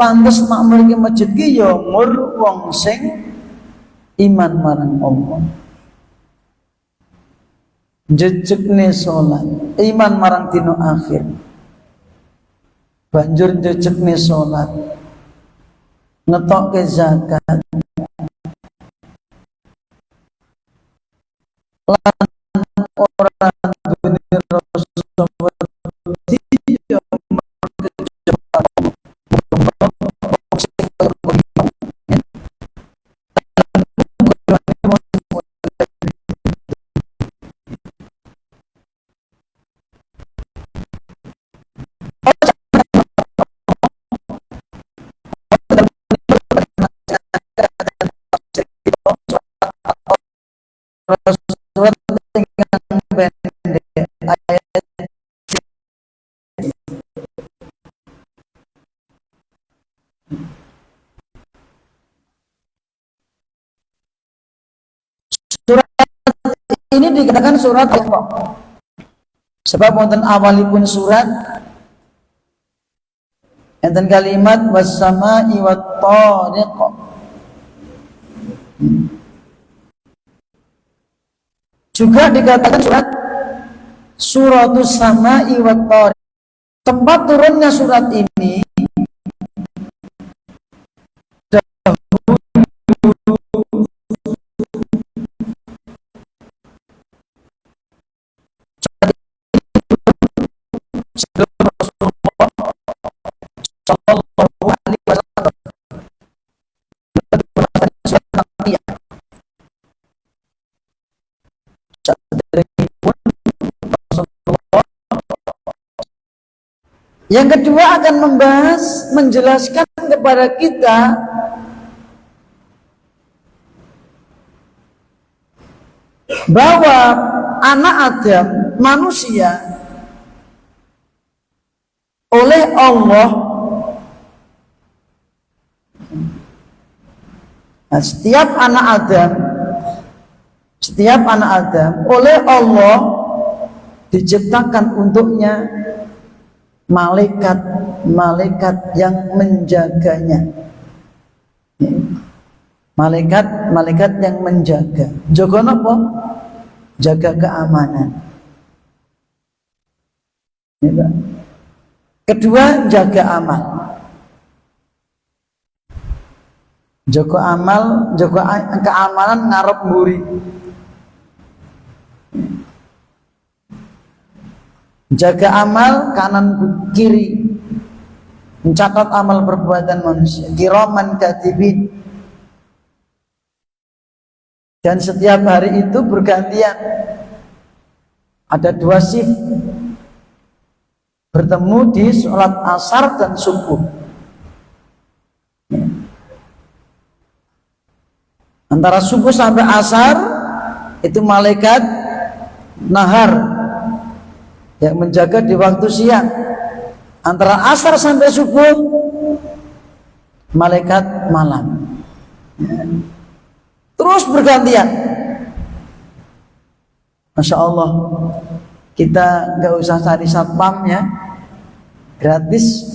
pantes makmur iki masjid ki ya mur wong sing iman marang Allah. Jejekne salat, iman marang dina akhir. Banjur jejekne salat, ngetokke zakat. Lan ora duweni rasa wedi surat ingkang pendek ayat surat ini dikatakan surat Allah sebab wonten awalipun surat enten kalimat was-samai wat-thariq. Juga dikatakan suratus sama'i wat-thariq. Tempat turunnya surat ini yang kedua akan membahas, menjelaskan kepada kita bahwa anak Adam, manusia, oleh Allah, nah, setiap anak Adam oleh Allah diciptakan untuknya malaikat yang menjaganya. Malaikat yang menjaga. Jaga apa? Jaga keamanan. Kedua, jaga amal. Jaga amal, jaga keamanan ngarep mburi. Jaga amal kanan kiri, mencatat amal perbuatan manusia, kiraman katibin. Dan setiap hari itu bergantian, ada 2 shift, bertemu di sholat asar dan subuh. Antara subuh sampai asar itu malaikat nahar yang menjaga di waktu siang. Antara asar sampai subuh malaikat malam. Terus bergantian. Masya Allah, kita nggak usah cari satpam ya, gratis.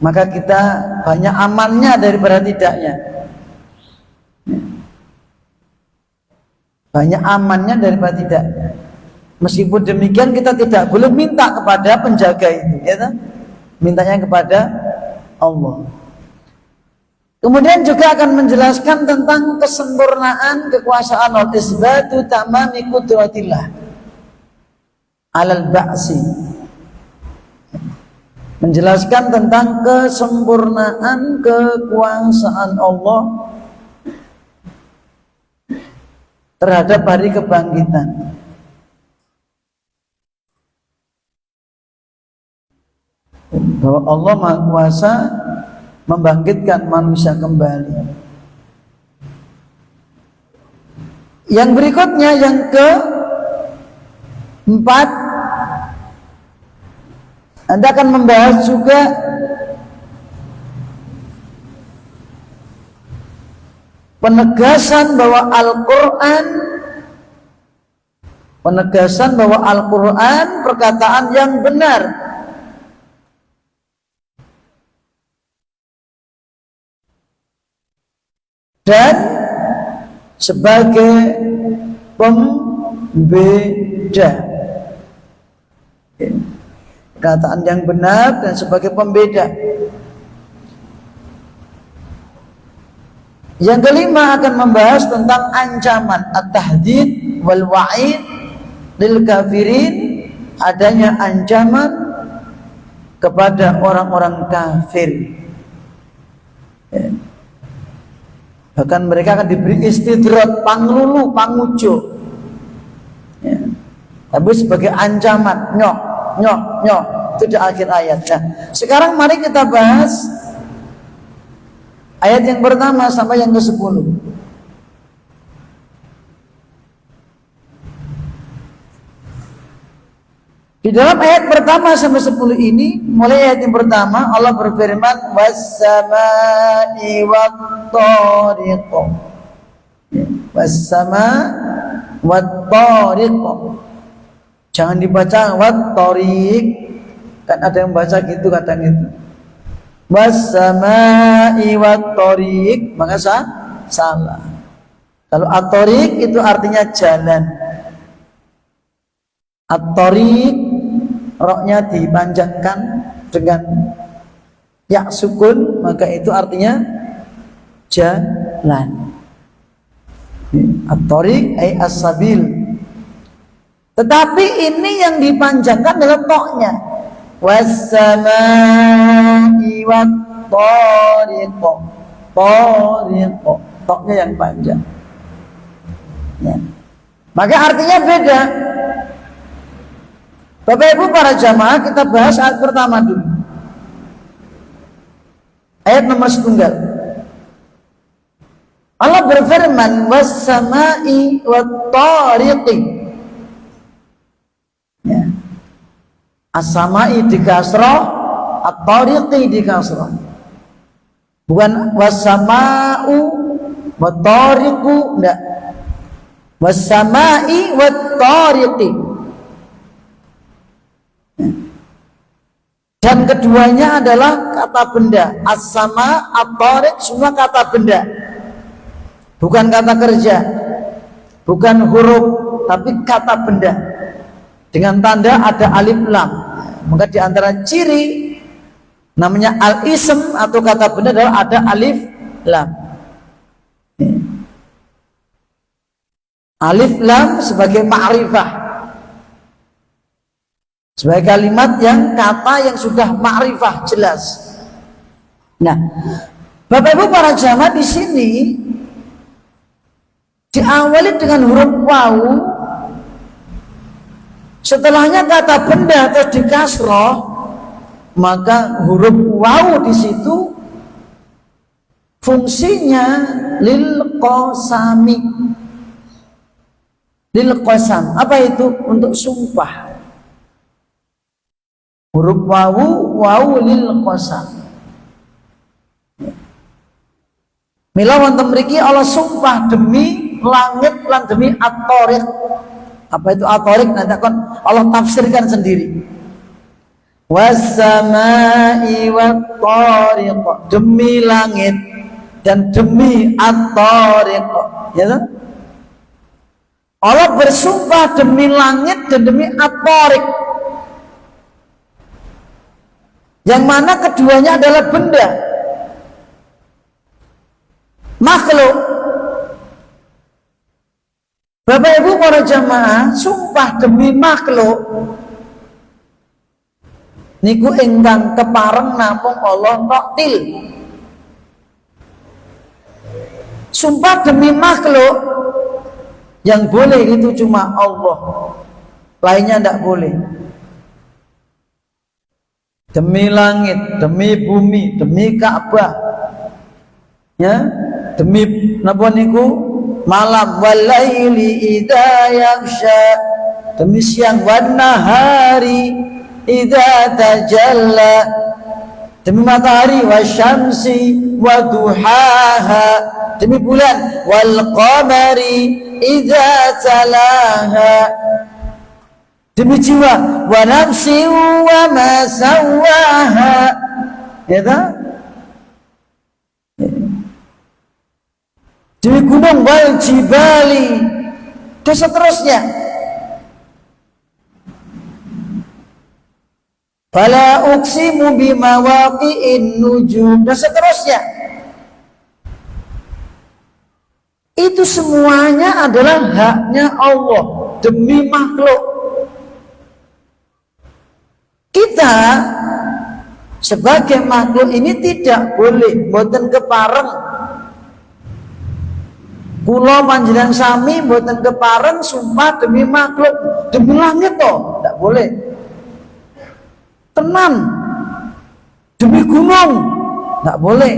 Maka kita banyak amannya daripada tidaknya. Banyak amannya daripada tidaknya. Meskipun demikian kita tidak boleh minta kepada penjaga itu, ya kan? Mintanya kepada Allah. Kemudian juga akan menjelaskan tentang kesempurnaan kekuasaan Allah, isbatu tamami qudratillah alal ba'si. Menjelaskan tentang kesempurnaan kekuasaan Allah terhadap hari kebangkitan. Bahwa Allah Maha Kuasa membangkitkan manusia kembali. Yang berikutnya, yang keempat, Anda akan membahas juga penegasan bahwa Al-Quran perkataan yang benar. dan sebagai pembeda. Perkataan yang benar dan sebagai pembeda. Yang kelima akan membahas tentang ancaman at-tahdid wal wa'id lil kafirin, adanya ancaman kepada orang-orang kafir. Bahkan mereka akan diberi istidrat, panglulu, pangujo. Tapi sebagai ancaman, nyok. Itu di akhir ayat. Nah, sekarang mari kita bahas ayat yang pertama sampai yang ke-10. Di dalam ayat pertama sampai 10 ini, mulai ayat yang pertama Allah berfirman was-samaa'i wat-thariq. Was-samaa'i wat-thariq. Jangan dibaca wat-thariq. Kan ada yang baca gitu kadang itu. Was-samaa'i wat-thariq, maka salah. Kalau at-thariq itu artinya jalan. At-thariq roknya dipanjangkan dengan ya sukun, maka itu artinya jalan. At-thariq ay as-sabil. Tetapi ini yang dipanjangkan adalah toknya. Was-samaa'i wat-thariq. Thariq, toknya yang panjang. Ya. Maka artinya beda. Bapak Ibu para jamaah, kita bahas ayat pertama dulu. Ayat nomor 1. Allah berfirman was-samaa'i wat-thariqi. Ya. As-samaa'i di kasrah, at-thariqi di kasrah. Bukan was-samaa'u wat-thariqu, enggak. Was-samaa'i wat-thariqi. Dan keduanya adalah kata benda. As-sama, at-thariq, semua kata benda. Bukan kata kerja, bukan huruf, tapi kata benda. Dengan tanda ada alif lam. Maka di antara ciri namanya al-ism atau kata benda adalah ada alif lam. Alif lam sebagai ma'rifah, sebagai kalimat yang kata yang sudah ma'rifah jelas. Nah, Bapak Ibu para jamaah, di sini diawali dengan huruf wawu, setelahnya kata benda atau di kasroh, maka huruf wawu di situ fungsinya lil qasami. Lil qasam, apa itu? Untuk sumpah. Huruf wawu lil qasam. Mila wonten mriki Allah sumpah demi langit lan demi at-thariq. Apa itu at-thariq? Nanti akan Allah tafsirkan sendiri. Was-samaa'i wat-thariq, demi langit dan demi at-thariq. Ya kan? Allah bersumpah demi langit dan demi at-thariq. Yang mana keduanya adalah benda, makhluk. Bapak Ibu para jamaah, sumpah demi makhluk niku ingkang kepareng namung Allah Ta'til. Sumpah demi makhluk yang boleh itu cuma Allah, lainnya tidak boleh. Demi langit, demi bumi, demi Ka'bah, ya, demi napa niku malam, walaili idza yaghsha, demi siang, wan nahari idza tajalla, demi matahari, wasyamsi waduhaha, demi bulan, wal qamari idza talaha, demi jiwa, wa nafsi wa ma sawaha. Ya tak? demi gunung, wal jibali, dan seterusnya. Fala uqsimu bimawaqi'in nujum, dan seterusnya. Itu semuanya adalah haknya Allah demi makhluk. Kita sebagai makhluk ini tidak boleh mboten kepareng. Kula panjenengan sami mboten kepareng sumpah demi makhluk, demi langit toh, tidak boleh. Tenan demi gunung, tidak boleh.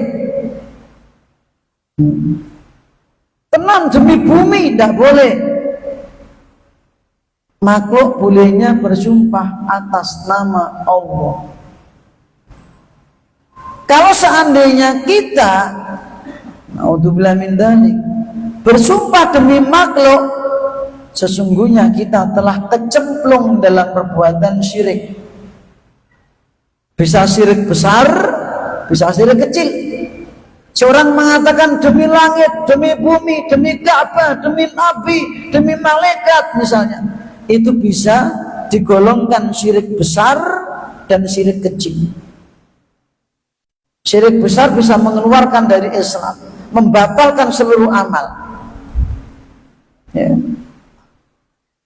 Tenan demi bumi, tidak boleh. Makhluk bolehnya bersumpah atas nama Allah. Kalau seandainya kita, naudzubillah min dzalik, bersumpah demi makhluk, sesungguhnya kita telah kecemplung dalam perbuatan syirik. Bisa syirik besar, bisa syirik kecil. Seorang mengatakan demi langit, demi bumi, demi Ka'bah, demi Nabi, demi malaikat misalnya, itu bisa digolongkan syirik besar dan syirik kecil. Syirik besar bisa mengeluarkan dari Islam, membatalkan seluruh amal. Ya.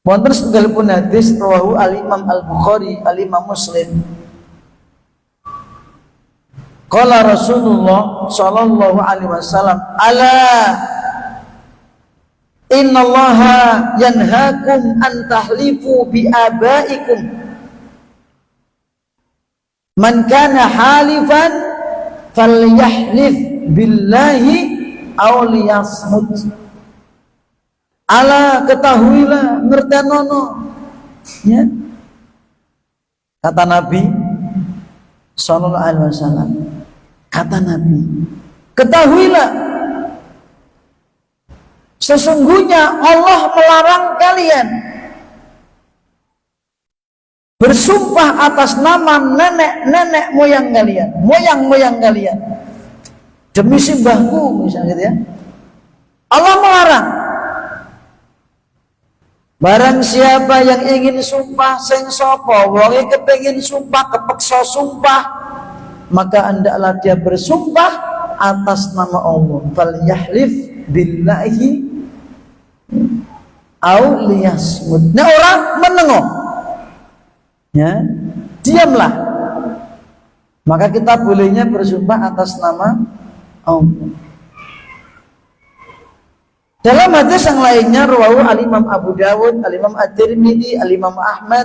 Wonten setunggalipun hadis rawahu al-Imam Al-Bukhari, al-Imam Muslim. Qala Rasulullah sallallahu alaihi wasallam, ala innallaha yanhaakum an tahlifu bi abaikum. Man kana halifan falyahlif billahi aw liyasmut. Ala, ketahuilah, ngertenono, ya. Kata Nabi sallallahu alaihi wasallam, kata Nabi, ketahuilah, sesungguhnya Allah melarang kalian bersumpah atas nama nenek moyang kalian, moyang kalian, demi simbahku misalnya gitu ya. Allah melarang. Barang siapa yang ingin sumpah sing sapa wonge kepengin sumpah kepeksa sumpah, maka hendaklah dia bersumpah atas nama Allah. Fal yahlif billahi au liyasmut. Nah, orang menengok, ya, diamlah. Maka kita bolehnya bersumpah atas nama Allah. Dalam hadis yang lainnya rawahu al-Imam Abu Dawud, al-Imam At-Tirmidzi, al-Imam Ahmad,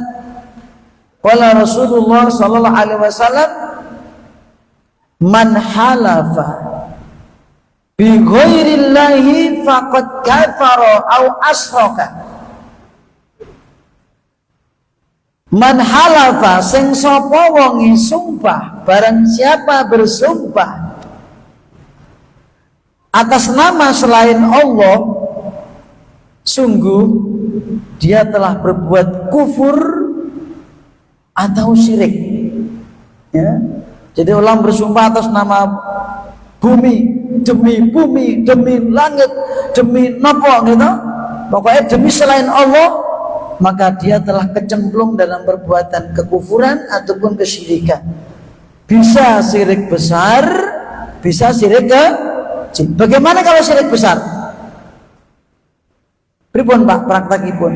qala Rasulullah sallallahu alaihi wasallam, man halafa bi ghairillahi faqad kafara au asyraka. Man halafa, sing sapa wonge sumpah, barang siapa bersumpah atas nama selain Allah, sungguh dia telah berbuat kufur atau syirik. Ya. Jadi orang bersumpah atas nama bumi, demi langit, demi nopo gitu, pokoknya demi selain Allah, maka dia telah kecemplung dalam perbuatan kekufuran ataupun kesyirikan. Bisa syirik besar, bisa syirik kecil. Bagaimana kalau syirik besar? Pripun Pak praktekipun?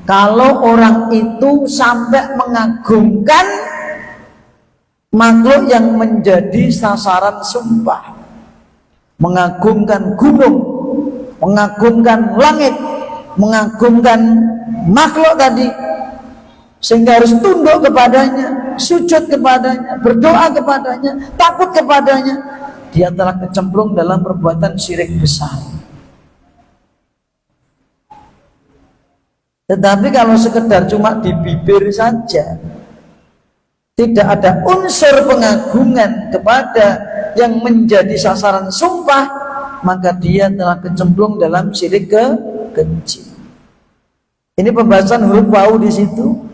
Kalau orang itu sampai mengagungkan makhluk yang menjadi sasaran sumpah, mengagungkan gunung, mengagungkan langit, mengagungkan makhluk tadi, sehingga harus tunduk kepadanya, sujud kepadanya, berdoa kepadanya, takut kepadanya, dia telah kecemplung dalam perbuatan syirik besar. Tetapi kalau sekedar cuma di bibir saja, tidak ada unsur pengagungan kepada yang menjadi sasaran sumpah, maka dia telah kecemplung dalam syirik kecil. Ini pembahasan huruf wau di situ,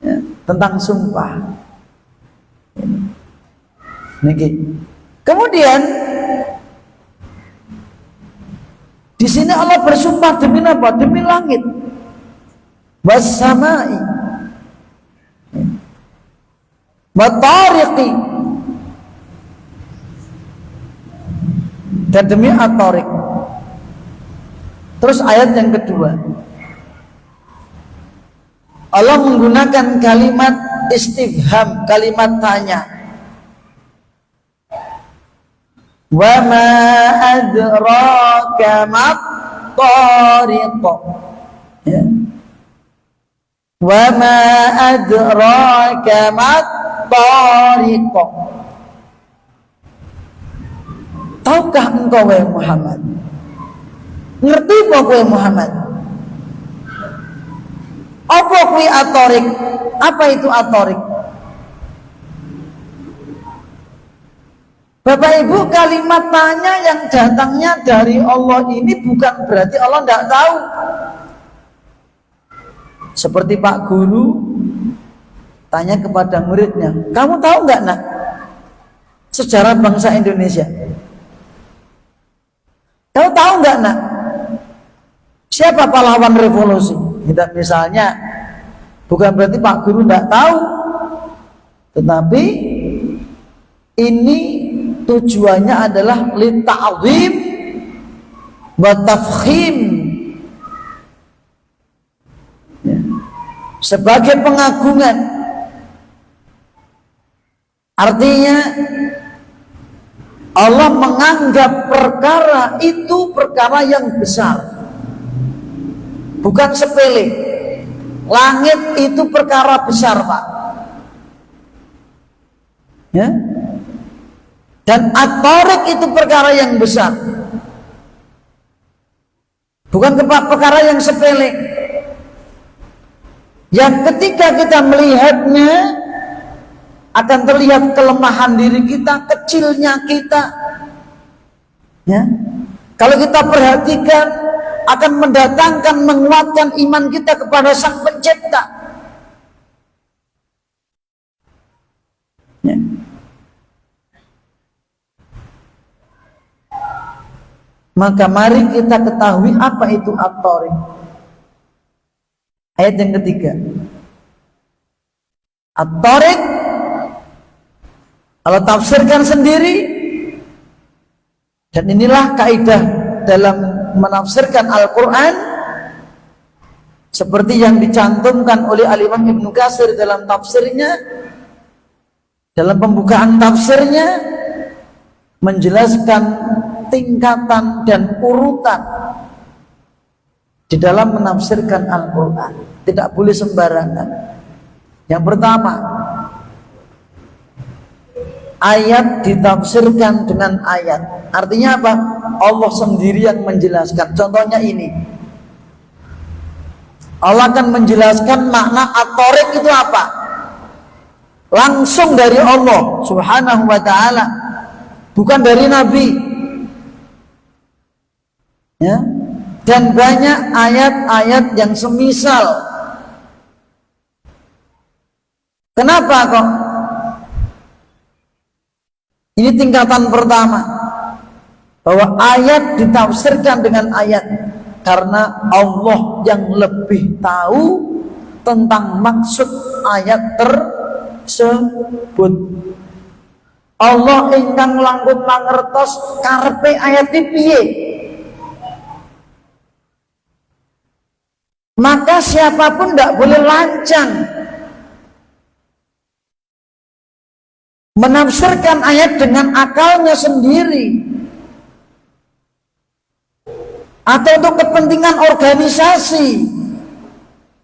ya, tentang sumpah. Niki. Kemudian sini Allah bersumpah demi apa? Demi langit. Was-samai. Wa-tariqi. Dan demi at-tariq. Terus ayat yang kedua, Allah menggunakan kalimat istifham, kalimat tanya. Wa ma adraka mat-tariq. Ya. Wa ma adraka mat-tariq. Tahukah engkau wahai Muhammad? Ngerti apa kowe Muhammad? Apa kuwi at-tariq? Apa itu at-tariq? Bapak Ibu, kalimat tanya yang datangnya dari Allah ini bukan berarti Allah tidak tahu. Seperti Pak Guru tanya kepada muridnya, kamu tahu nggak nak sejarah bangsa Indonesia? Kamu tahu nggak nak siapa pahlawan revolusi? Tidak, misalnya, bukan berarti Pak Guru tidak tahu, tetapi ini tujuannya adalah lita'zim wa tafkhim, ya. Sebagai pengagungan. Artinya Allah menganggap perkara itu perkara yang besar, bukan sepele. Langit itu perkara besar, Pak. Ya. Dan at-tariq itu perkara yang besar, bukan perkara yang sepele. Yang ketika kita melihatnya akan terlihat kelemahan diri kita, kecilnya kita. Ya. Kalau kita perhatikan, akan mendatangkan, menguatkan iman kita kepada Sang Pencipta. Ya. Maka mari kita ketahui apa itu at-tariq. Ayat yang ketiga, at-tariq Allah tafsirkan sendiri, dan inilah kaidah dalam menafsirkan Al-Quran, seperti yang dicantumkan oleh Al-Imam Ibnu Katsir dalam tafsirnya, dalam pembukaan tafsirnya, menjelaskan tingkatan dan urutan di dalam menafsirkan Al-Quran. Tidak boleh sembarangan. Yang pertama, ayat ditafsirkan dengan ayat. Artinya apa? Allah sendiri yang menjelaskan. Contohnya ini, Allah akan menjelaskan makna at-tariq itu apa, langsung dari Allah Subhanahu wa ta'ala, bukan dari Nabi. Ya. Dan banyak ayat-ayat yang semisal. Kenapa kok? Ini tingkatan pertama, bahwa ayat ditafsirkan dengan ayat karena Allah yang lebih tahu tentang maksud ayat tersebut. Allah ingkang langkung mangertos karepe ayat piye. Maka siapapun tidak boleh lancang menafsirkan ayat dengan akalnya sendiri, atau untuk kepentingan organisasi,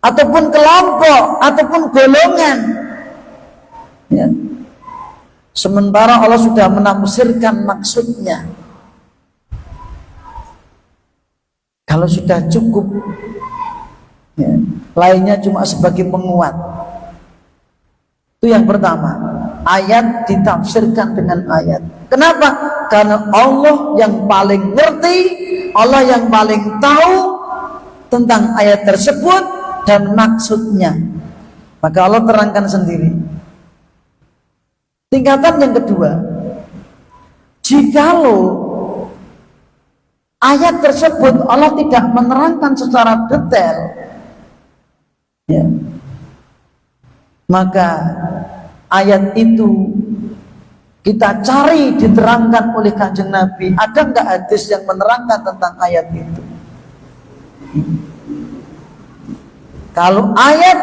ataupun kelompok, ataupun golongan. Ya. Sementara Allah sudah menafsirkan maksudnya. Kalau sudah cukup, ya, lainnya cuma sebagai penguat. Itu yang pertama, ayat ditafsirkan dengan ayat. Kenapa? Karena Allah yang paling ngerti, Allah yang paling tahu tentang ayat tersebut dan maksudnya. Maka Allah terangkan sendiri. Tingkatan yang kedua, jikalau ayat tersebut Allah tidak menerangkan secara detail, ya, maka ayat itu kita cari diterangkan oleh Kanjeng Nabi. Ada nggak hadis yang menerangkan tentang ayat itu? Kalau ayat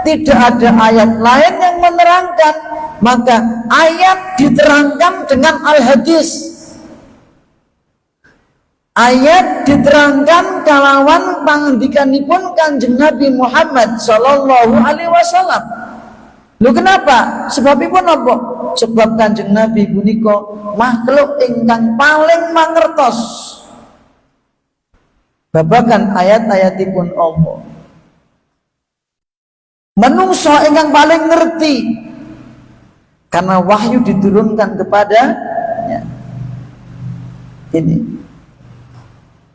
tidak ada ayat lain yang menerangkan, maka ayat diterangkan dengan al-hadis. Ayat diterangkan kalawan pangandikanipun Kanjeng Nabi Muhammad sallallahu alaihi wasallam. Lho kenapa? Sebabipun apa? Sebab Kanjeng Nabi punika makhluk ingkang paling mangertos babagan ayat-ayatipun Allah. Manungsa ingkang paling ngerti karena wahyu diturunkan kepadanya. Ini.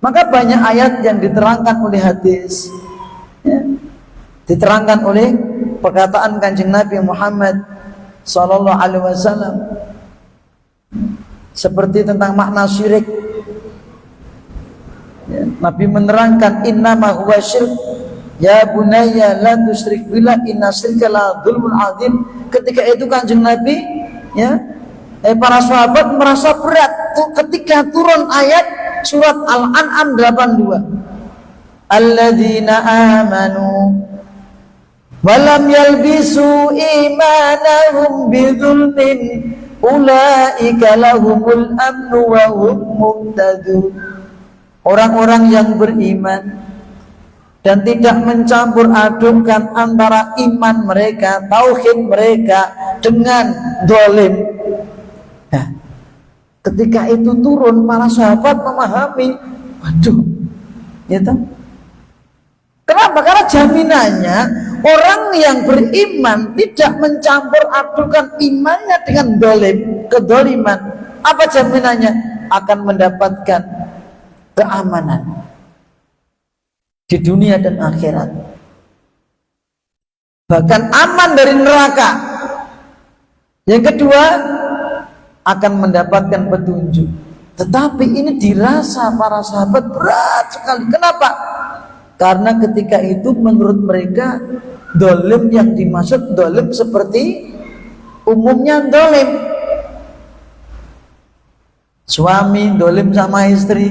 Maka banyak ayat yang diterangkan oleh hadis, ya, diterangkan oleh perkataan Kanjeng Nabi Muhammad sallallahu alaihi wasallam, seperti tentang makna syirik, ya, Nabi menerangkan innama huwa syirk ya bunayya la tusyrik billah inna syirka la dzulmun adzim. Ketika itu Kanjeng Nabi, ya, para sahabat merasa berat ketika turun ayat surat Al-An'am 82. Alladzina amanu walam yalbisu imanahum bidzulmin ulaika lahumul amnu wa hum muhtadun. Orang-orang yang beriman dan tidak mencampur adukkan antara iman mereka, tauhid mereka dengan zalim. Nah, ketika itu turun, para sahabat memahami, waduh, gitu. Kenapa? Karena jaminannya orang yang beriman tidak mencampur adukan imannya dengan zalim, kedzaliman. Apa jaminannya? Akan mendapatkan keamanan di dunia dan akhirat, bahkan aman dari neraka. Yang kedua, akan mendapatkan petunjuk. Tetapi ini dirasa para sahabat berat sekali. Kenapa? Karena ketika itu menurut mereka dolim yang dimaksud dolim seperti umumnya dolim. Suami dolim sama istri,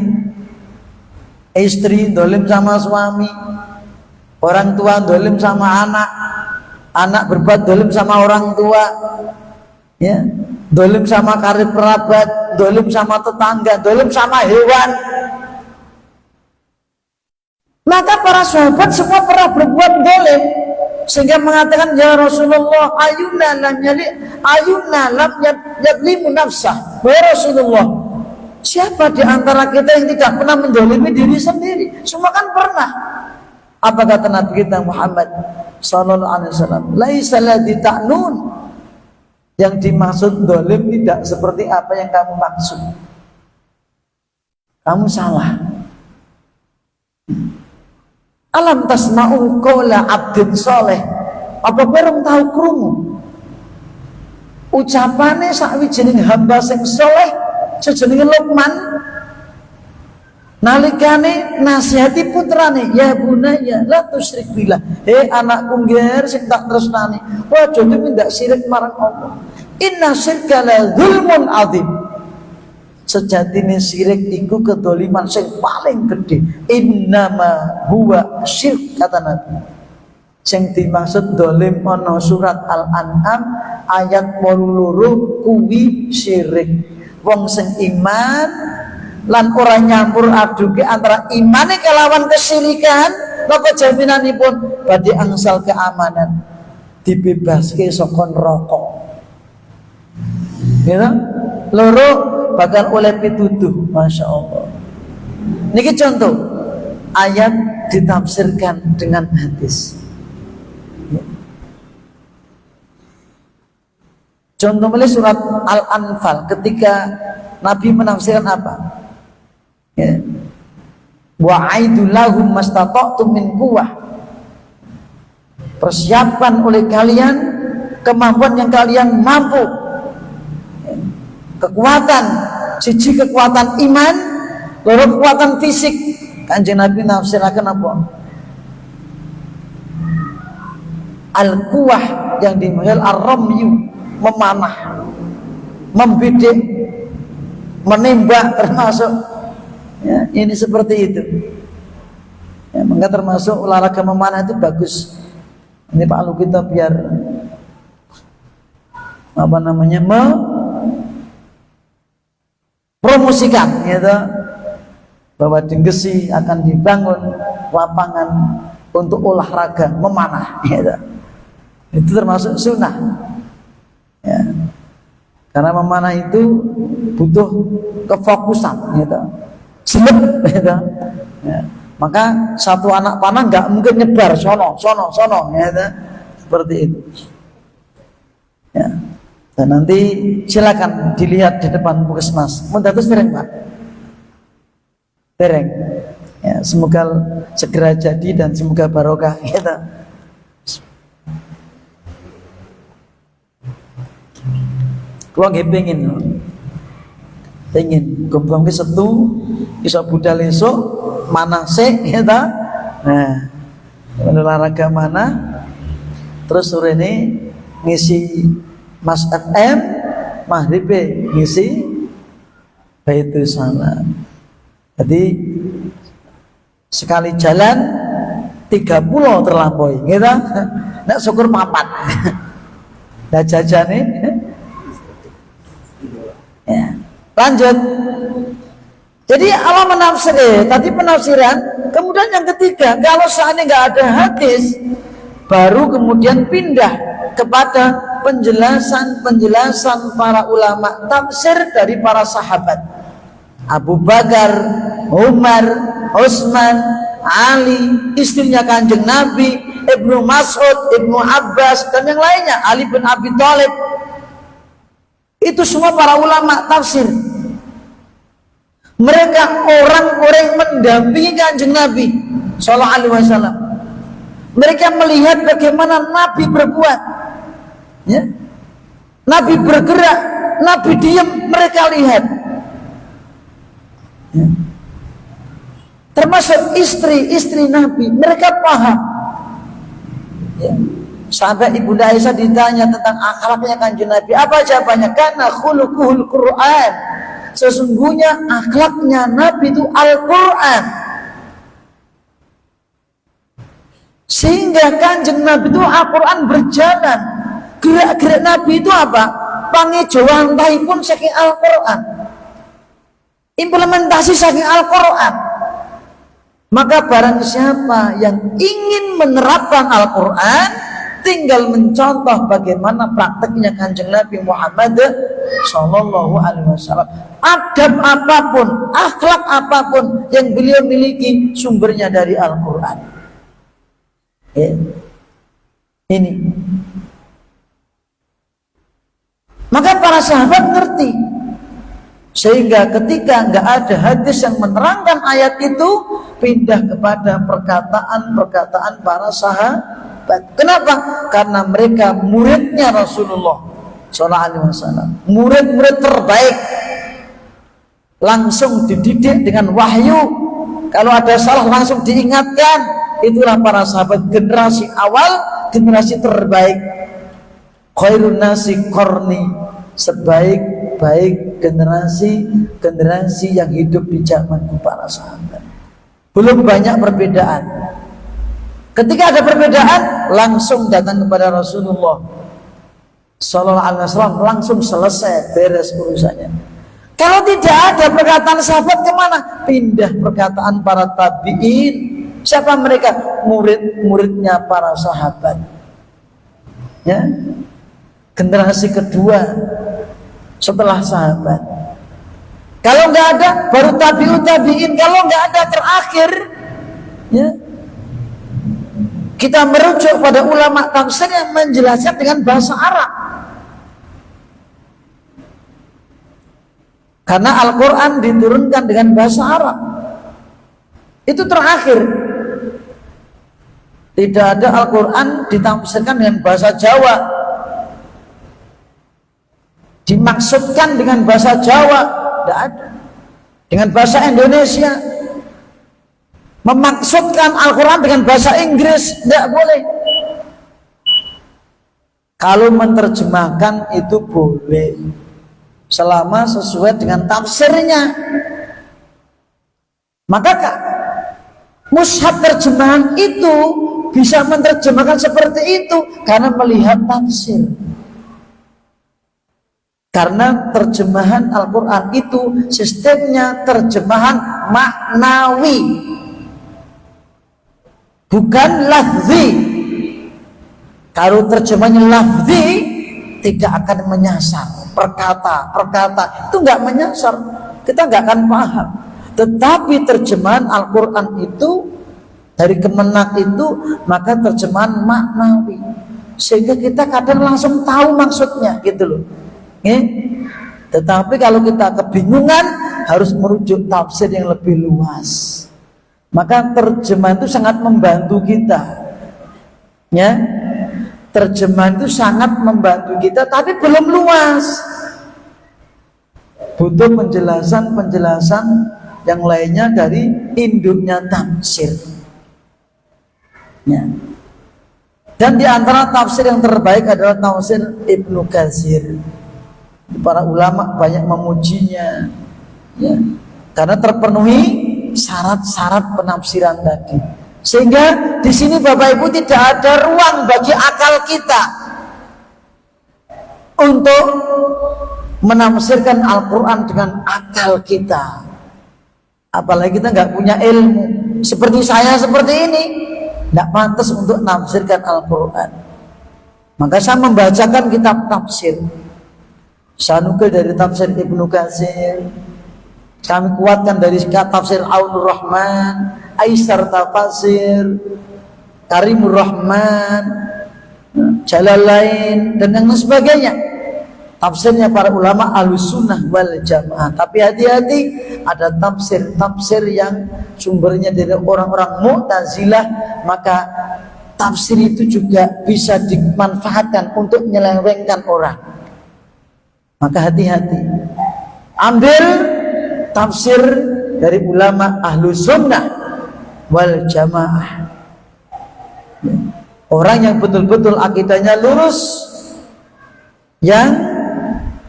istri dolim sama suami, orang tua dolim sama anak, anak berbuat dolim sama orang tua, ya, dolim sama karib kerabat, dolim sama tetangga, dolim sama hewan. Maka para sahabat semua pernah berbuat dolim, sehingga mengatakan, ya Rasulullah, ayuna lam yadlimu nafsah. Ya Rasulullah, siapa di antara kita yang tidak pernah mendolimi diri sendiri? Semua kan pernah. Apa kata Nabi kita Muhammad sallallahu alaihi wasallam? Laisa ladzi ta'nun. Yang dimaksud dolim tidak seperti apa yang kamu maksud. Kamu salah. Alam tasma'u qawla abdin soleh. Apa bareng tahu krungu ucapane sakwijining hamba sing soleh sejenenge Luqman nalikane nasihati putrane, ya bunayya la tusyrik billah. Anakku ngger sing tak tresnani, aja ndak syirik marang Allah. Inna syirka la dzulmun adzim. Sejatine syirik iku kedoliman sing paling gede. Innama huwa syirk, kata Nabi. Sing dimaksud dolim ana surat Al-An'am ayat 82 kuwi syirik. Wong sing iman lan ora nyampur aduke antara imane kelawan kesyirikan, maka jaminanipun badhe angsal keamanan, dibebaske saka neraka. Ya, loro bakal oleh pituduh, masya Allah. Niki contoh ayat ditafsirkan dengan hadis. Ya. Contoh mulai surat Al-Anfal ketika Nabi menafsirkan apa? Ya. Wa'aidu lahum mastata'tum min quwwah. Persiapkan oleh kalian kemampuan yang kalian mampu. Kekuatan, siji kekuatan iman, loro kekuatan fisik. Kanjeng Nabi nafsiraken apa? Al-quwah yang dimaksud ar-ramyu, memanah, membidik, menembak termasuk. Ya, ini seperti itu. Ya, maka termasuk olahraga memanah itu bagus. Ini Pak Lu kita biar apa namanya promosikan gitu, bahwa di Gesi akan dibangun lapangan untuk olahraga memanah gitu. Itu termasuk sunnah ya. Karena memanah itu butuh kefokusan gitu, seleb gitu ya. Maka satu anak panah nggak mungkin nyebar sono gitu. Seperti itu ya. Dan nanti silakan dilihat di depan Puskesmas. Mun dados dereng, Pak? Dereng. Ya, semoga segera jadi dan semoga barokah gitu. Kulo nggih pengen gombong ki setu iso budal esuk manasik gitu. Nah, olahraga mana? Terus sore ini ngisi Mas FM, maghrib ngisi Baitul Salam. Jadi sekali jalan 30 terlampaui gitu. Nek syukur papat. Nah jajane ya. Lanjut. Jadi Allah menafsir tadi penafsiran. Kemudian yang ketiga, kalau seandainya nggak ada hadis, baru kemudian pindah kepada penjelasan para ulama tafsir dari para sahabat Abu Bakar, Umar, Utsman, Ali, istrinya Kanjeng Nabi, Ibnu Mas'ud, Ibnu Abbas, dan yang lainnya, Ali bin Abi Thalib. Itu semua para ulama tafsir. Mereka orang-orang yang mendampingi Kanjeng Nabi sallallahu alaihi wasallam. Mereka melihat bagaimana Nabi berbuat ya. Nabi bergerak, Nabi diam, mereka lihat ya. Termasuk istri-istri Nabi, mereka paham ya. Sampai Ibunda Aisyah ditanya tentang akhlaknya Kanjeng Nabi, apa jawabannya? Karena khuluquhul Quran, sesungguhnya akhlaknya Nabi itu Al-Quran. Sehingga Kanjeng Nabi itu Al-Quran berjalan. Gerak-gerak Nabi itu apa? Pangejauhan pun saking Al-Quran, implementasi saking Al-Quran. Maka barang siapa yang ingin menerapkan Al-Quran, tinggal mencontoh bagaimana prakteknya Kanjeng Nabi Muhammad Sallallahu Alaihi Wasallam. Adab apapun, akhlak apapun yang beliau miliki, sumbernya dari Al-Quran ya. Ini maka para sahabat ngerti, sehingga ketika nggak ada hadis yang menerangkan ayat itu, pindah kepada perkataan-perkataan para sahabat. Kenapa? Karena mereka muridnya Rasulullah Sallallahu Alaihi Wasallam, murid-murid terbaik, langsung dididik dengan wahyu. Kalau ada salah langsung diingatkan. Itulah para sahabat, generasi awal, generasi terbaik. Khairun nasi qarni, sebaik-baik generasi yang hidup di zaman para sahabat. Belum banyak perbedaan. Ketika ada perbedaan, langsung datang kepada Rasulullah Sallallahu Alaihi Wasallam, langsung selesai, beres urusannya. Kalau tidak ada perkataan sahabat, kemana? Pindah perkataan para tabi'in. Siapa mereka? Murid-muridnya para sahabat ya. Generasi kedua setelah sahabat. Kalau nggak ada, baru tabi'in. Kalau nggak ada, terakhir ya, kita merujuk pada ulama tafsir yang menjelaskan dengan bahasa Arab. Karena Al-Quran diturunkan dengan bahasa Arab. Itu terakhir. Tidak ada Al-Quran ditafsirkan dengan bahasa Jawa, dimaksudkan dengan bahasa Jawa, tidak ada. dengan bahasa Indonesia, memaksudkan Al-Quran dengan bahasa Inggris, tidak boleh. Kalau menerjemahkan itu boleh, selama sesuai dengan tafsirnya. Maka mushaf terjemahan itu bisa menerjemahkan seperti itu karena melihat tafsir. Karena terjemahan Al-Quran itu sistemnya terjemahan maknawi, bukan lafzi. Kalau terjemahannya lafzi tidak akan menyasar, perkata itu nggak menyasar, kita nggak akan paham. Tetapi terjemahan Al-Quran itu dari Kemenak itu maka terjemahan maknawi, sehingga kita kadang langsung tahu maksudnya gitu loh. Tetapi kalau kita kebingungan harus merujuk tafsir yang lebih luas. Maka terjemahan itu sangat membantu kita, ya. Terjemahan itu sangat membantu kita, tapi belum luas. Butuh penjelasan yang lainnya dari induknya tafsir. Ya. Dan di antara tafsir yang terbaik adalah tafsir Ibnu Katsir. Para ulama banyak memujinya, ya, karena terpenuhi syarat-syarat penafsiran tadi. Sehingga di sini Bapak Ibu tidak ada ruang bagi akal kita untuk menafsirkan Al-Quran dengan akal kita. Apalagi kita nggak punya ilmu seperti saya seperti ini, nggak pantas untuk menafsirkan Al-Quran. Maka saya membacakan kitab tafsir. Saya nukil dari tafsir Ibnu Katsir, kami kuatkan dari tafsir Aunur Rahman, Aisar Tafsir, Karimur Rahman, Jalalain, dan yang sebagainya. Tafsirnya para ulama Ahlussunnah wal Jamaah. Tapi hati-hati, ada tafsir yang sumbernya dari orang-orang Mu'tazilah, maka tafsir itu juga bisa dimanfaatkan untuk menyelewengkan orang. Maka hati-hati, ambil tafsir dari ulama Ahlussunnah wal Jamaah, orang yang betul-betul akidahnya lurus, yang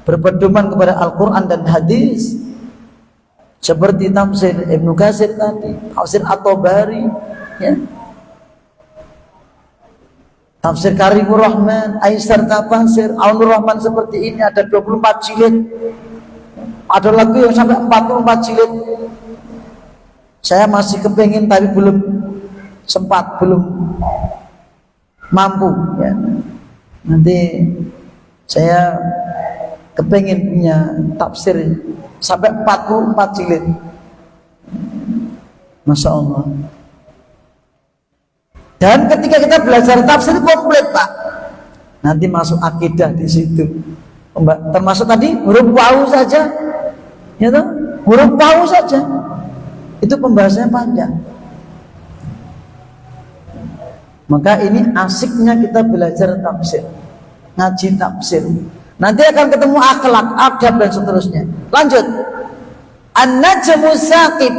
berpedoman kepada Al-Quran dan hadis, seperti tafsir Ibnu Katsir tadi, tafsir At-Tabari, ya. Tafsir Karimur Rahman, Aisar Tafsir, Aunur Rahman seperti ini ada 24 jilid. Ada lagi yang sampai 44 jilid. Saya masih kepingin tapi belum sempat, belum mampu, ya. Nanti saya kepingin punya tafsir sampai 44 jilid. Masya Allah. Dan ketika kita belajar tafsir komplit, Pak, nanti masuk akidah di situ. Termasuk tadi huruf wawu saja, ya toh? Huruf wawu saja. Itu pembahasannya panjang. Maka ini asiknya kita belajar tafsir, ngaji tafsir. Nanti akan ketemu akhlak, adab dan seterusnya. Lanjut. An-Najmu Saqib.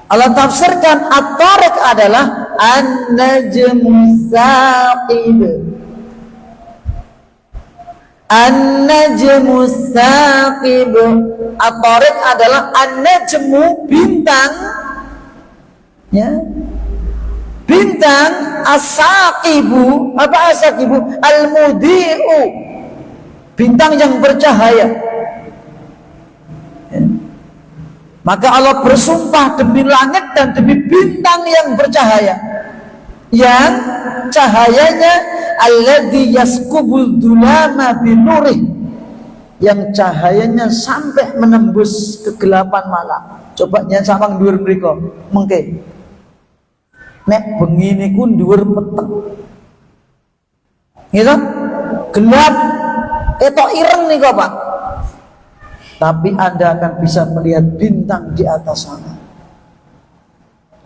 Allah tafsirkan At-Tariq adalah An-Najmu Saqib. An-Najmu Saqib. At-Tariq adalah An-Najmu, bintang, ya. Bintang. As-Saqibu, apa As-Saqibu? Al-Mudi'u, bintang yang bercahaya, ya. Maka Allah bersumpah demi langit dan demi bintang yang bercahaya, yang cahayanya alladzi yaskubul dzulama binurih, yang cahayanya sampai menembus kegelapan malam. Coba nyen sampeyan dhuwur mriku mengke nek bengi niku dhuwur peteng, gitu, gelap, ketok ireng niku, Pak. Tapi Anda akan bisa melihat bintang di atas sana.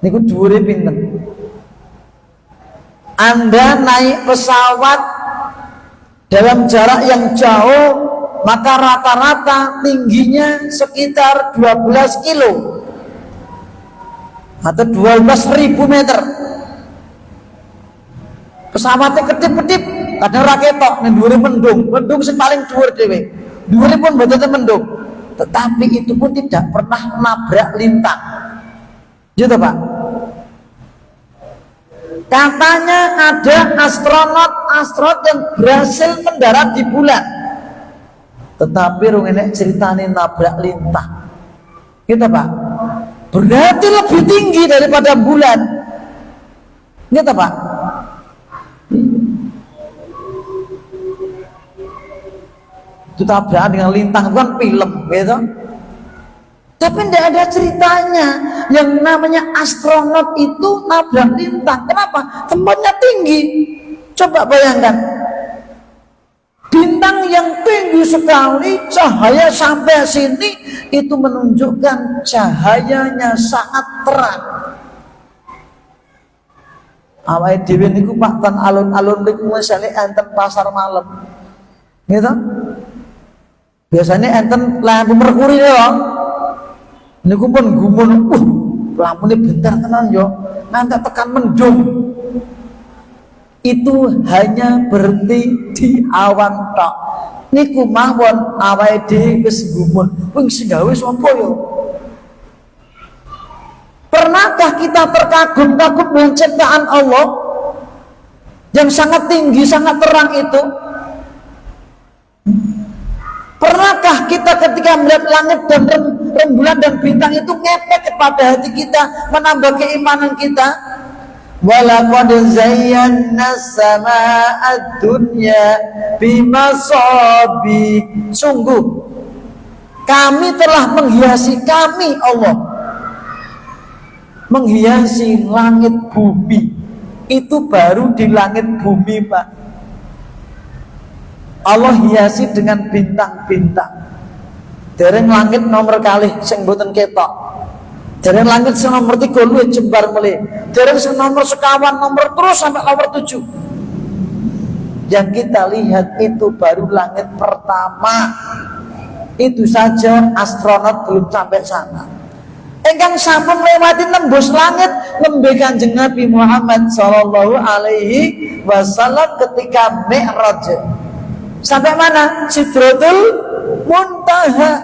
Niku dhuwure pinten? Anda naik pesawat dalam jarak yang jauh maka rata-rata tingginya sekitar 12 kilo atau 12.000 meter. Pesawatnya kedip-kedip, kadang raketok ning dhuwure mendung sing paling dhuwur dhewe. Dhuwure pun mboten mendung. Tetapi itu pun tidak pernah nabrak lintang. Gitu, Pak. Katanya ada astronot yang berhasil mendarat di bulan. Tetapi rung enek ceritane nabrak lintang. Gitu, Pak. Berarti lebih tinggi daripada bulan. Gitu, Pak. Itu tabrakan dengan lintang, itu kan film, gitu. Tapi tidak ada ceritanya yang namanya astronot itu nabrak lintang. Kenapa? Tempatnya tinggi. Coba bayangkan, bintang yang tinggi sekali, cahaya sampai sini itu menunjukkan cahayanya sangat terang. Awake dhewe niku Pak ten alun-alun niku misale enten pasar malam. Gitu. Biasanya enten lampu merkuri ya. Niku pun gumun, lampune bentar tenan yo, nanti tekan mendung. Itu hanya berhenti di awan tok. Niku mawon awake dhewe wis gumun. Wing sing gawe sapa yo? Pernahkah kita terkagum-kagum dengan ciptaan Allah yang sangat tinggi, sangat terang itu? Pernahkah kita ketika melihat langit dan rembulan dan bintang itu ngepek kepada hati kita, menambah keimanan kita? Walaqad zayyana as-samaa'a dunya bimasabi. Sungguh kami telah menghiasi, kami Allah menghiasi langit bumi. Itu baru di langit bumi, Pak. Allah hiasi dengan bintang-bintang. Dereng langit nomor kalih sing mboten ketok. Dereng langit sing nomor 3 luwih jembar melih. Dereng sing nomor sekawan, nomor terus sampai nomor 7. Yang kita lihat itu baru langit pertama. Itu saja astronot belum sampai sana. Engkang sampun melewati nembus langit nembe Kanjeng Nabi Muhammad sallallahu alaihi wasallam ketika Mi'raj. Sampai mana? Sidratul Muntaha.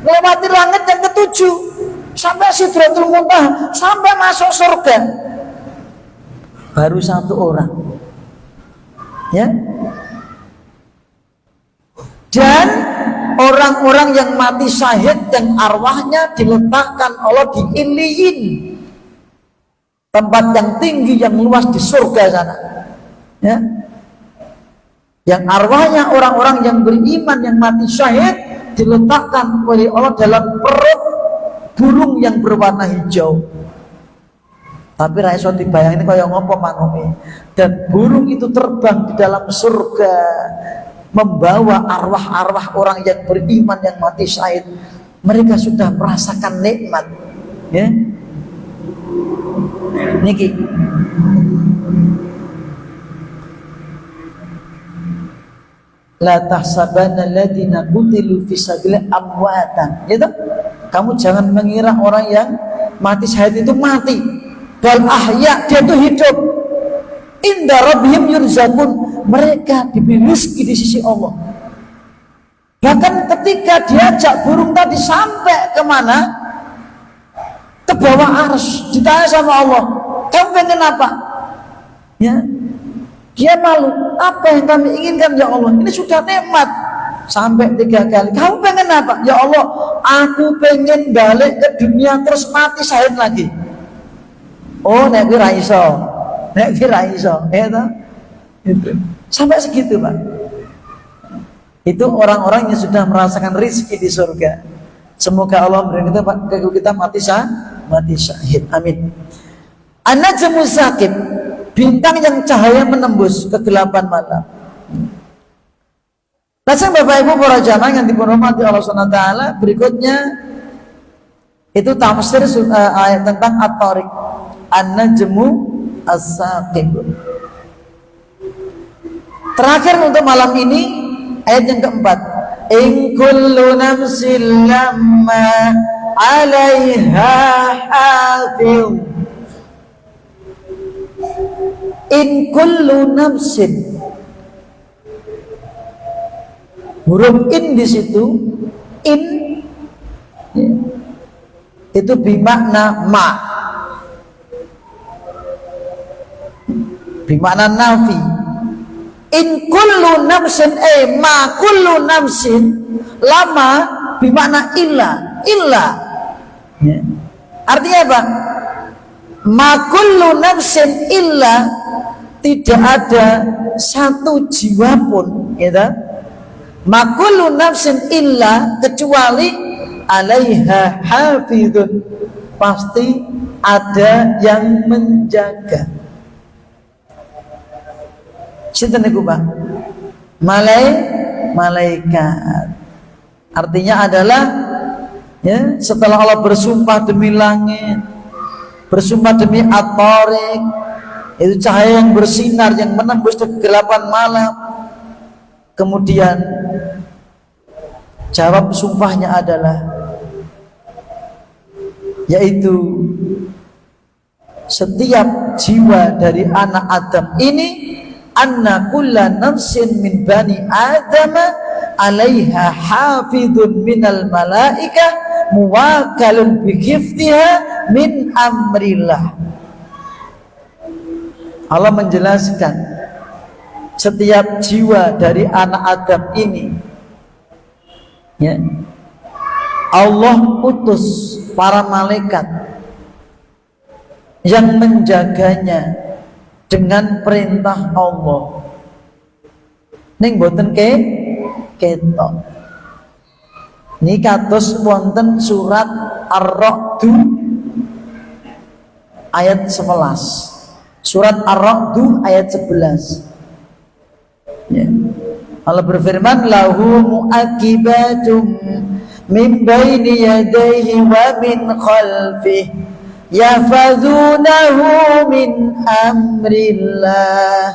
Melewati langit yang ke-7 sampai Sidratul Muntaha, sampai masuk surga. Baru 1 orang. Ya. Dan orang-orang yang mati syahid yang arwahnya diletakkan Allah di Iliyin, tempat yang tinggi yang luas di surga sana. Ya. Yang arwahnya orang-orang yang beriman yang mati syahid diletakkan oleh Allah dalam perut burung yang berwarna hijau. Tapi ra iso dibayangin kaya ngopo manuke. Dan burung itu terbang di dalam surga membawa arwah-arwah orang yang beriman yang mati syahid. Mereka sudah merasakan nikmat, ya. Niki la tahsabanna alladziina qutilu fi sabilillah amwatan. Gitu? Kamu jangan mengira orang yang mati syahid itu mati. Bal ahya, dia itu hidup. Inda rabbihim yurzaqun, mereka diberi rezeki di sisi Allah. Bahkan ketika diajak burung tadi sampai kemana? Ke bawah arsy, ditanya sama Allah, kamu pengen apa? Ya, dia malu. Apa yang kami inginkan ya Allah? Ini sudah nikmat. Sampai 3 kali. Kamu pengen apa? Ya Allah, aku pengen balik ke dunia terus mati syahid lagi. Oh, nek ki ra iso. Nek ki ra iso, ya toh? Itu. Sampai segitu, Pak. Itu orang-orang yang sudah merasakan rezeki di surga. Semoga Allah memberikan kita mati syahid. Amin. An-najmu saqib, bintang yang cahaya menembus kegelapan malam. Nah, Bapak Ibu para jamaah yang dihormati Allah Subhanahu wa taala, berikutnya itu tafsir ayat tentang At-Tariq. An-najmu as-saqib. Terakhir untuk malam ini ayat yang keempat. in kullu nafsin lamma 'alaiha hafiz. In kullu nafsin, huruf in di situ, in itu bermakna ma, bermakna nafi. In kullu nafsin ma kullu nafsin, lama bermakna illa. Artinya apa? Ma kullu nafsin illa, tidak ada satu jiwa pun, gitu. Ma kullu nafsin illa, kecuali 'alaiha hafizun, pasti ada yang menjaga. Sinten niku, Pak? Malaikat. Artinya adalah ya, setelah Allah bersumpah demi langit, bersumpah demi at-thariq, itu cahaya yang bersinar yang menembus kegelapan malam. Kemudian jawab sumpahnya adalah, yaitu setiap jiwa dari anak Adam ini, anna kulla nafsin min bani Adam 'alaiha hafidun minal malaika muwakkalun bi hifdhiha min amrillah. Allah menjelaskan, setiap jiwa dari anak Adam ini, ya, Allah utus para malaikat yang menjaganya dengan perintah Allah. Ning boten ketok. Ini kados wonten surat Ar-Ra'd ayat 11. Surat Ar-Ra'd ayat 11. Ya. Allah berfirman, lahu mu'aqibatum min baini yadayhi wa min khalfihi yahfazunahu min amrillah.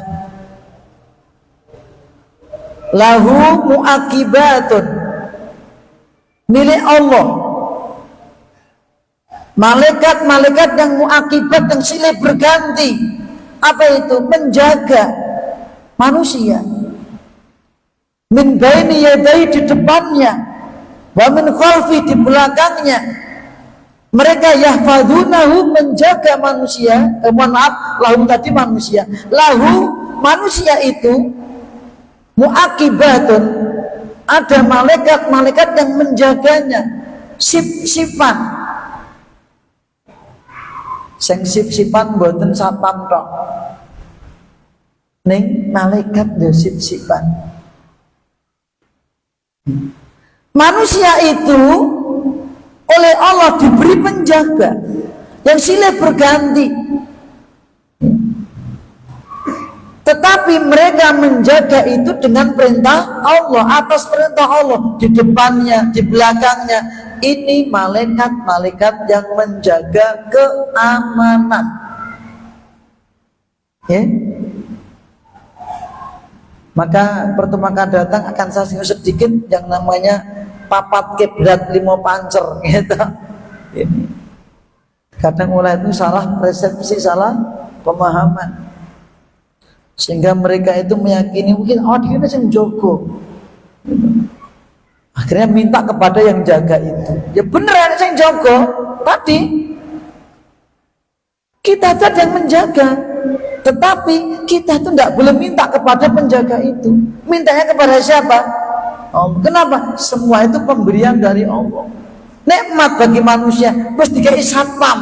Lahu mu'aqibatun, milik Allah, malaikat-malaikat yang mu'aqibat, yang silih berganti. Apa itu? Menjaga manusia. Min baini yadayhi, di depannya, wa min khalfi, di belakangnya. Mereka yahfadunahu, menjaga manusia. Lahu tadi manusia. Lahu, manusia itu, mu'aqibatun, ada malaikat-malaikat yang menjaganya. Sip-sipan. Sing sip-sipan mboten sapam tok. Ning malaikat yo sip-sipan. Manusia itu oleh Allah diberi penjaga yang silih berganti, tetapi mereka menjaga itu dengan perintah Allah, atas perintah Allah, di depannya, di belakangnya. Ini malaikat-malaikat yang menjaga keamanan, ya. Maka pertemuan akan datang akan saya singgung sedikit yang namanya papat kiblat 5 pancer, gitu. Ini kadang mulai itu salah persepsi, salah pemahaman, sehingga mereka itu meyakini mungkin dia yang jogo, gitu. Akhirnya minta kepada yang jaga itu. Ya beneran yang jogo tadi, kita ada yang menjaga, tetapi kita itu tidak boleh minta kepada penjaga itu. Mintanya kepada siapa? Allah. Kenapa? Semua itu pemberian dari Allah. Nikmat bagi manusia, terus dikai satpam.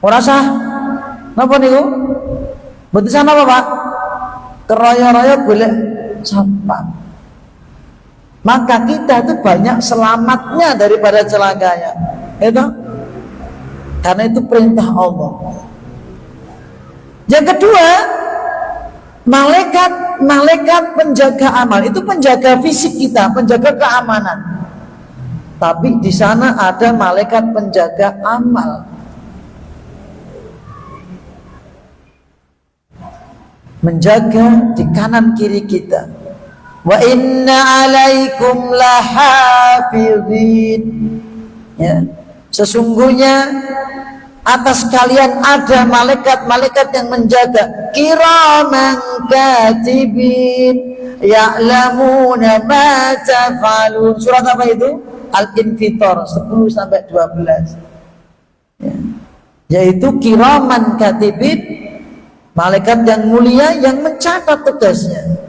Ora sah. Napa niku? Mboten sah napa, Pak? Keroyo-royo golek satpam. Maka kita itu banyak selamatnya daripada celakanya. Itu karena itu perintah Allah. Yang kedua, malaikat penjaga amal, itu penjaga fisik kita, penjaga keamanan. Tapi di sana ada malaikat penjaga amal, menjaga di kanan kiri kita. Wa inna alaikum lahafidhin. Ya, sesungguhnya atas kalian ada malaikat-malaikat yang menjaga, kiraman katibin ya'lamuna ma taf'alun. Surat apa itu? Al-Infitor 10 sampai 12. Ya. Yaitu kiraman katibin, malaikat yang mulia yang mencatat tugasnya.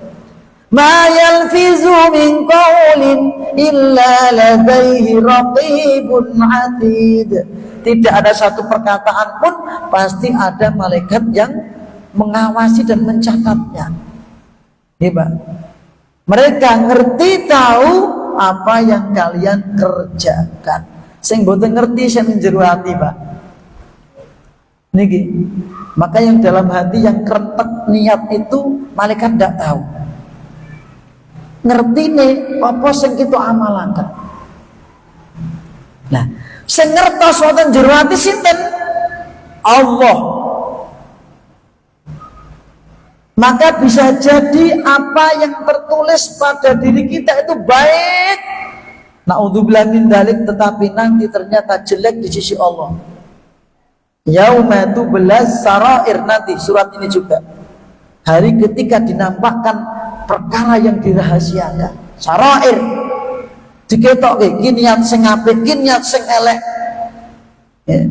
Ma yalfizu min qawlin illa ladaihi raqibun atid. Tidak ada satu perkataan pun pasti ada malaikat yang mengawasi dan mencatatnya. Hebat. Mereka ngerti tahu apa yang kalian kerjakan. Sing boten ngerti sing njero ati, Pak. Niki. Maka yang dalam hati yang kerentek niat itu malaikat tidak tahu. Ngerti nih apa sing kita amalaken. Nah, sing ngertos wonten jero ati sinten? Allah. Maka bisa jadi apa yang tertulis pada diri kita itu baik, naudzubillah min dzalik, tetapi nanti ternyata jelek di sisi Allah. Yauma tublas sarair, nanti surat ini juga. Hari ketika dinampakkan perkara yang dirahasiakan. Sarair. Diketokke iki niat sing apik, iki niat sing elek. Ya.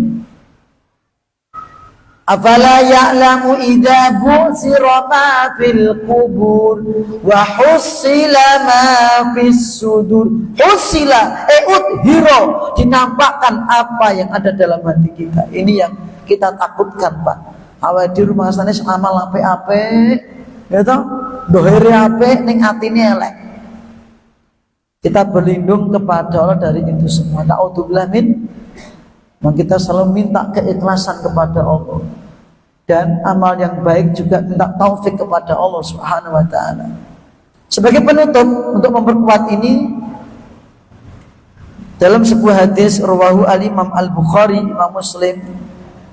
Afala ya'lamu idza bu'sira ma fil qubur wa hussila ma fis sudur. Hussila udhiro, dinampakkan apa yang ada dalam hati kita. Ini yang kita takutkan, Pak. Awake di rumah sana amal apik-apik, ya toh? Dohire apik ning atine elek. Kita berlindung kepada Allah dari itu semua. Ta'udzubillah min. Kita selalu minta keikhlasan kepada Allah. Dan amal yang baik juga minta taufik kepada Allah Subhanahu wa taala. Sebagai penutup untuk memperkuat ini, dalam sebuah hadis rawahu al-Imam Al-Bukhari, Imam Muslim,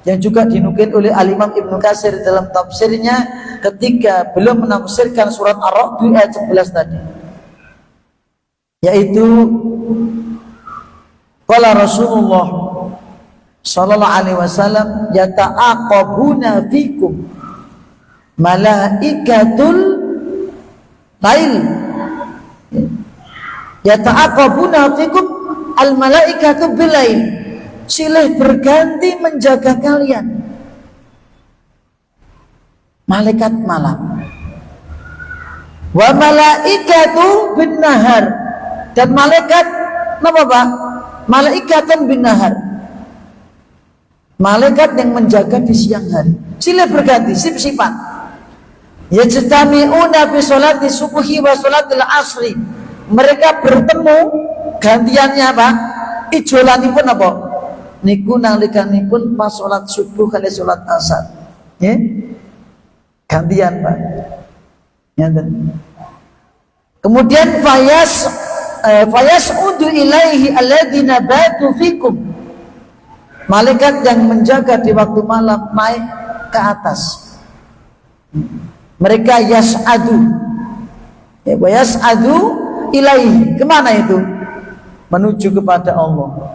yang juga dinukil oleh Al-Imam Ibnu Katsir dalam tafsirnya ketika beliau menafsirkan surat Ar-Ra'd ayat 11 tadi. Yaitu qala Rasulullah sallallahu alaihi wasallam, yata'aqabuna fikum malaikatul lail. Yata'aqabuna fikum al malaikatu bil lail. Silih berganti menjaga kalian. Malaikat malam. Wa malaikatu bin nahar. Dan malaikat apa, Pak? Malaikatun bin nahar. Malaikat yang menjaga di siang hari. Silih berganti, sip-sipan. Yajtami'una fi sholati subuhi wa sholatil asri. Mereka bertemu gantiannya apa? Ijolanipun apa? Niku nalikanipun pas sholat subuh kali sholat asar. Ya? Gantian, Pak. Ya, kemudian fayas'udu ilaihi alladzina batu fikum. Malaikat yang menjaga di waktu malam naik ke atas. Mereka yas'adu. Yas'adu ilaihi. Kemana itu? Menuju kepada Allah.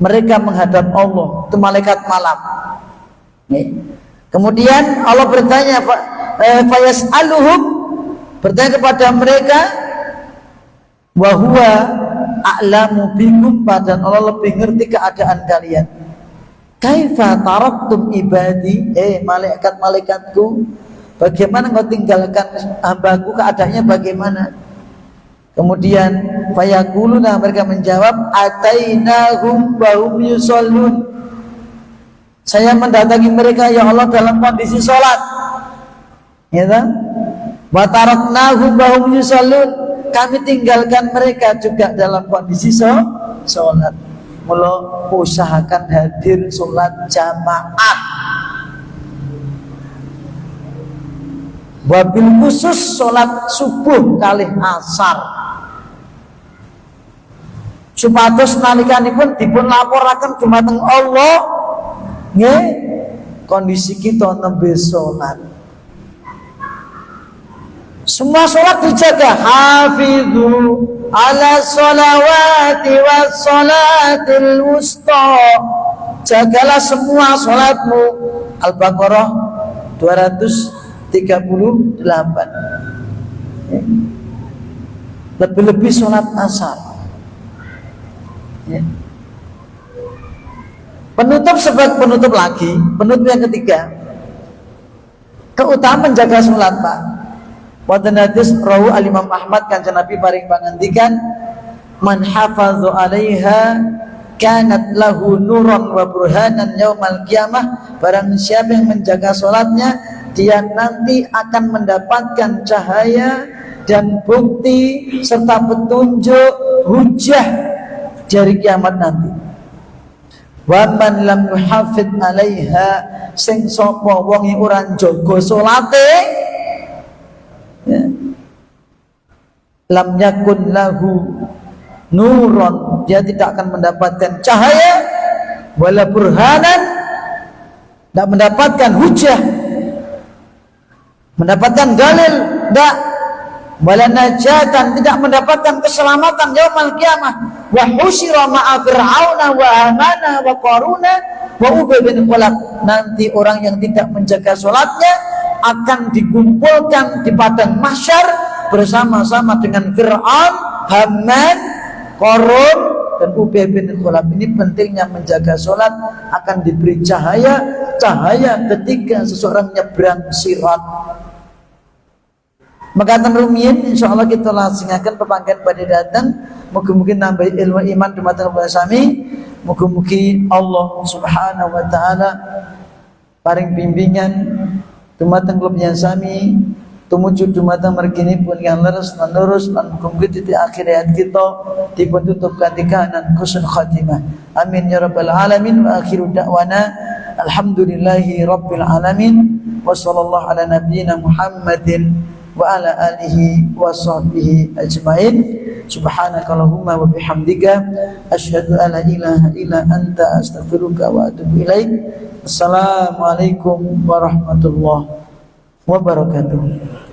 Mereka menghadap Allah. Itu malaikat malam. Kemudian Allah bertanya, fayas'aluhum, bertanya kepada mereka, wa huwa a'lamu bikum, dan Allah lebih ngerti keadaan kalian. Kaifa taraktum ibadi, malaikat-malaikatku, bagaimana engkau tinggalkan hambaku, keadaannya bagaimana? Kemudian fayaquluna, mereka menjawab, atainahum wa hum yushollun. Saya mendatangi mereka ya Allah dalam kondisi sholat. Ya kan? Wa taraknahum wa hum yushollun. Kami tinggalkan mereka juga dalam kondisi sholat. Mula usahakan hadir sholat jamaah. Wabil khusus sholat subuh kali asar. Supados nalikanipun dipun laporaken dumateng Allah, nggih, kondisi kita nembe sholat. Semua sholat dijaga. Hafidhu ala sholawati was sholatil wusta. Jagalah semua sholatmu. Al-Baqarah 238. Lebih-lebih sholat asar. Penutup sebagai penutup lagi. Penutup yang ketiga, keutamaan menjaga sholat, Pak. Wonten hadis rawu al-Imam Ahmad kanjeng Nabi paring pangandikan, man hafazu 'alaiha kanat lahu nuran wa burhanan yaumal qiyamah. Barang siapa yang menjaga salatnya, dia nanti akan mendapatkan cahaya dan bukti serta petunjuk hujah dari kiamat nanti. Wa man lam yuhafid 'alaiha, sing sapa wong iki ora njaga salate, ya, lam yakun lahu nuron, dia tidak akan mendapatkan cahaya, wala burhanan, tidak mendapatkan hujah, mendapatkan dalil, tidak, wala najatan, tidak mendapatkan keselamatan yaumul qiyamah. Wa husyira ma'a fir'auna wa amana wa qaruna wa ubay bin khalaf. Nanti orang yang tidak menjaga sholatnya akan dikumpulkan di padang mahsyar bersama-sama dengan Fir'aun, Haman, Qarun dan Ubay bin Khalaf. Ini pentingnya menjaga sholat, akan diberi cahaya ketika seseorang nyebrang sirat. Maka rumiyin insyaallah kita langsungkan pepanggian pada datang. Mugi-mugi nambah ilmu iman dumateng sami. Mugi-mugi Allah Subhanahu wa taala paring bimbingan dumateng klubnya sami, tumuju dumateng mergini pun yang leres lan lurus lan mugi titik akhir hayat kita dipun tutup kanthi kahanan husnul khatimah. Amin ya rabbal alamin. Wa akhiru da'wana alhamdulillahi rabbil alamin. Wa sallallahu ala nabiyyina Muhammadin wa ala alihi wa sahbihi ajmain. Subhanakallahumma wa bihamdika asyhadu an la ilaha illa anta astaghfiruka wa atubu ilaik. Assalamualaikum warahmatullahi wabarakatuh.